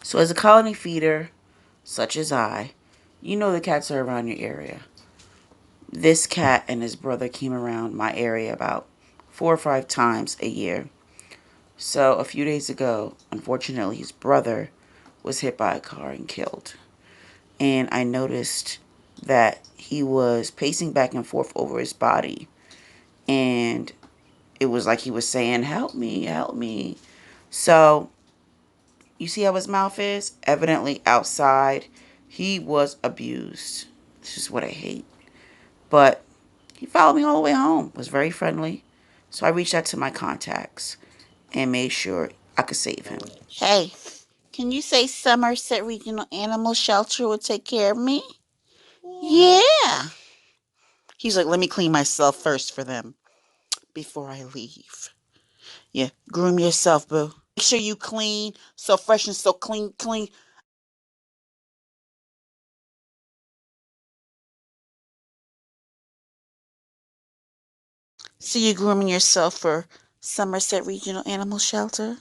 So as a colony feeder, such as you know the cats are around your area. This cat and his brother came around my area about 4 or 5 times a year. So a few days ago, unfortunately, his brother was hit by a car and killed. And I noticed that he was pacing back and forth over his body. And it was like he was saying, "Help me, help me." So you see how his mouth is? Evidently outside, he was abused. This is what I hate. But he followed me all the way home, was very friendly. So I reached out to my contacts and made sure I could save him. Hey, can you say Somerset Regional Animal Shelter will take care of me? Yeah. He's like, let me clean myself first for them before I leave. Yeah, groom yourself, boo. Make sure you clean, so fresh and so clean, clean. So you grooming yourself for Somerset Regional Animal Shelter?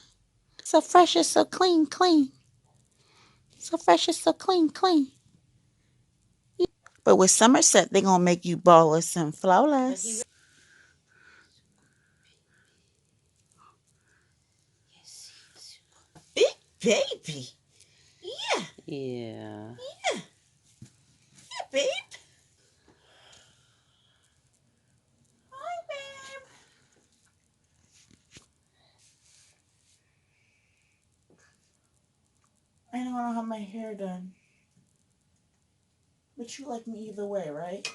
So fresh and so clean, clean. So fresh and so clean, clean. But with Somerset, they're gonna make you ballless and flawless. Big baby. Yeah. Yeah. Yeah. Yeah, babe. Hi, babe. I don't want to have my hair done. But you like me either way, right?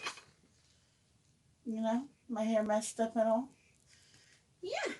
You know? My hair messed up and all. Yeah.